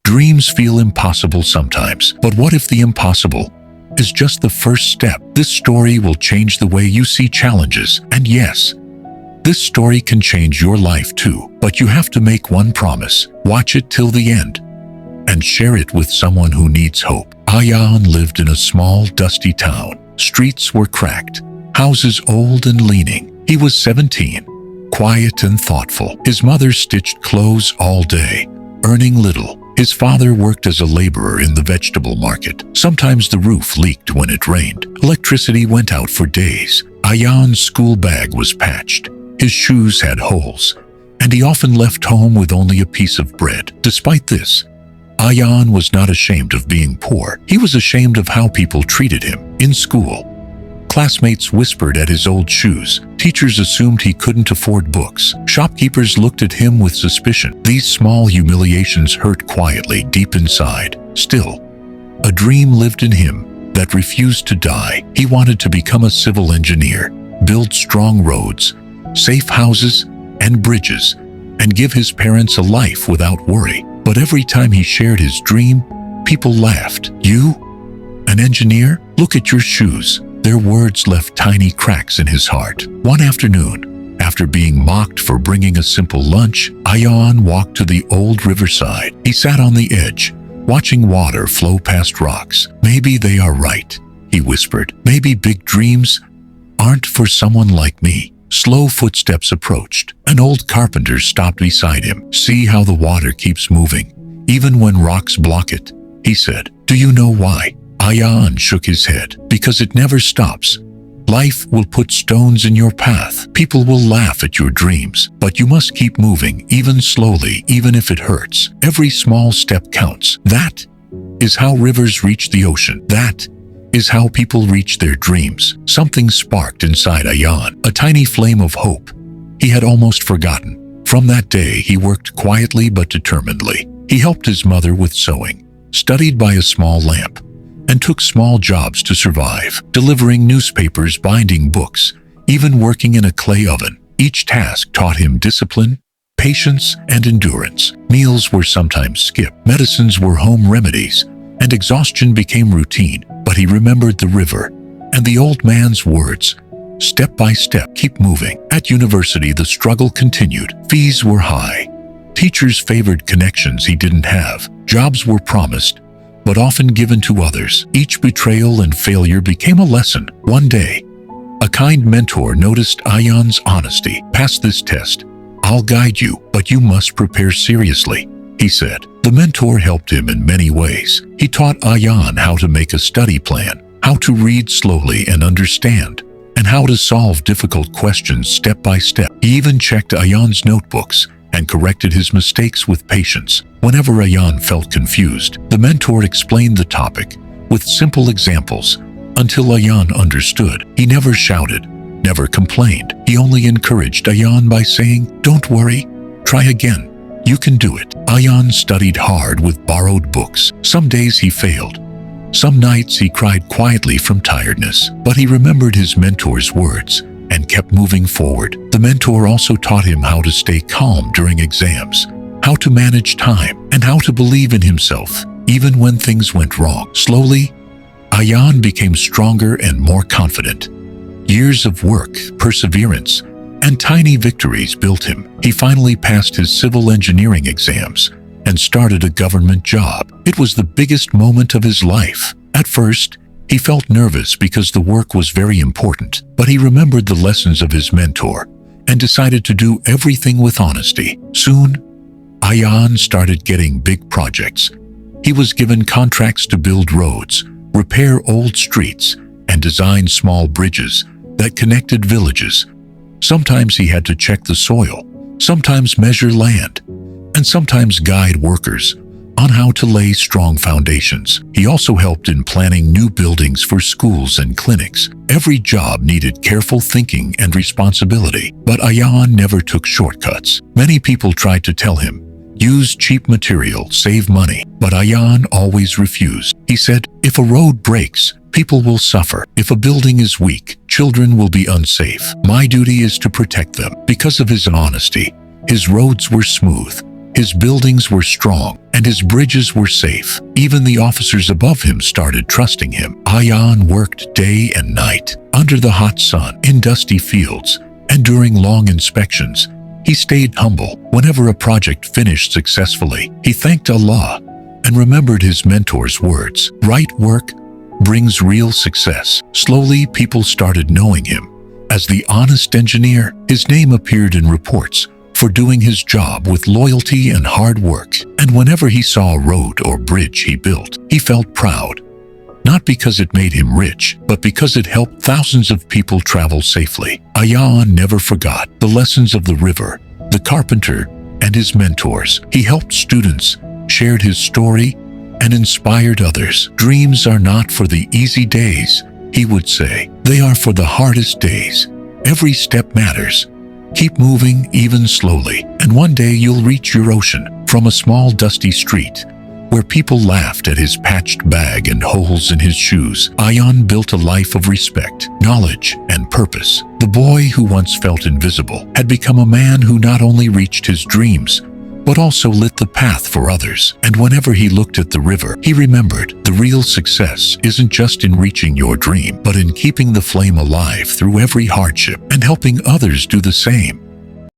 Dreams feel impossible sometimes, but what if the impossible is just the first step? This story will change the way you see challenges, and yes, this story can change your life too. But you have to make one promise: watch it till the end and share it with someone who needs hope. Ayaan lived in a small, dusty town. Streets were cracked, houses old and leaning. He was 17, quiet and thoughtful. His mother stitched clothes all day, earning little. His father worked as a laborer in the vegetable market. Sometimes the roof leaked when it rained. Electricity went out for days. Ayaan's school bag was patched. His shoes had holes, and he often left home with only a piece of bread. Despite this, Ayaan was not ashamed of being poor. He was ashamed of how people treated him. In school, classmates whispered at his old shoes. Teachers assumed he couldn't afford books. Shopkeepers looked at him with suspicion. These small humiliations hurt quietly deep inside. Still, a dream lived in him that refused to die. He wanted to become a civil engineer, build strong roads, safe houses and bridges, and give his parents a life without worry. But every time he shared his dream, people laughed. "You? An engineer? Look at your shoes." Their words left tiny cracks in his heart. One afternoon, after being mocked for bringing a simple lunch, Ayaan walked to the old riverside. He sat on the edge, watching water flow past rocks. "Maybe they are right," he whispered. "Maybe big dreams aren't for someone like me." Slow footsteps approached. An old carpenter stopped beside him. "See how the water keeps moving, even when rocks block it," he said. "Do you know why?" Ayaan shook his head. "Because it never stops. Life will put stones in your path. People will laugh at your dreams, but you must keep moving, even slowly, even if it hurts. Every small step counts." That is how rivers reach the ocean. That is how people reach their dreams. Something sparked inside Ayaan, a tiny flame of hope he had almost forgotten. From that day, he worked quietly but determinedly. He helped his mother with sewing, studied by a small lamp, and took small jobs to survive, delivering newspapers, binding books, even working in a clay oven. Each task taught him discipline, patience, and endurance. Meals were sometimes skipped, medicines were home remedies, and exhaustion became routine. But he remembered the river and the old man's words: "Step by step, keep moving." At university, the struggle continued. Fees were high. Teachers favored connections he didn't have. Jobs were promised, but often given to others. Each betrayal and failure became a lesson. One day, a kind mentor noticed Ayaan's honesty. "Pass this test. I'll guide you, but you must prepare seriously," he said. The mentor helped him in many ways. He taught Ayaan how to make a study plan, how to read slowly and understand, and how to solve difficult questions step by step. He even checked Ayaan's notebooks and corrected his mistakes with patience. Whenever Ayaan felt confused, the mentor explained the topic with simple examples until Ayaan understood. He never shouted, never complained. He only encouraged Ayaan by saying, "Don't worry, try again. You can do it." Ayaan studied hard with borrowed books. Some days he failed. Some nights he cried quietly from tiredness. But he remembered his mentor's words and kept moving forward. The mentor also taught him how to stay calm during exams, how to manage time, and how to believe in himself, even when things went wrong. Slowly, Ayaan became stronger and more confident. Years of work, perseverance, and tiny victories built him. He finally passed his civil engineering exams and started a government job. It was the biggest moment of his life. At first, he felt nervous because the work was very important, but he remembered the lessons of his mentor and decided to do everything with honesty. Soon, Ayaan started getting big projects. He was given contracts to build roads, repair old streets, and design small bridges that connected villages. Sometimes he had to check the soil, sometimes measure land, and sometimes guide workers on how to lay strong foundations. He also helped in planning new buildings for schools and clinics. Every job needed careful thinking and responsibility, but Ayaan never took shortcuts. Many people tried to tell him, "Use cheap material, save money," but Ayaan always refused. He said, "If a road breaks, people will suffer. If a building is weak, children will be unsafe. My duty is to protect them." Because of his honesty, his roads were smooth, His buildings were strong, and his bridges were safe. Even the officers above him started trusting him. Ayan worked day and night, under the hot sun, in dusty fields, and during long inspections. He stayed humble. Whenever a project finished successfully, he thanked Allah and remembered his mentor's words. Right work brings real success. Slowly, people started knowing him as the honest engineer. His name appeared in reports for doing his job with loyalty and hard work. And whenever he saw a road or bridge he built, he felt proud. Not because it made him rich, but because it helped thousands of people travel safely. Ayan never forgot the lessons of the river, the carpenter, and his mentors. He helped students, shared his story, and inspired others. Dreams are not for the easy days, he would say. They are for the hardest days. Every step matters. Keep moving, even slowly, and one day you'll reach your ocean. From a small dusty street, where people laughed at his patched bag and holes in his shoes, Ayan built a life of respect, knowledge, and purpose. The boy who once felt invisible had become a man who not only reached his dreams, but also lit the path for others. And whenever he looked at the river, he remembered the real success isn't just in reaching your dream, but in keeping the flame alive through every hardship and helping others do the same.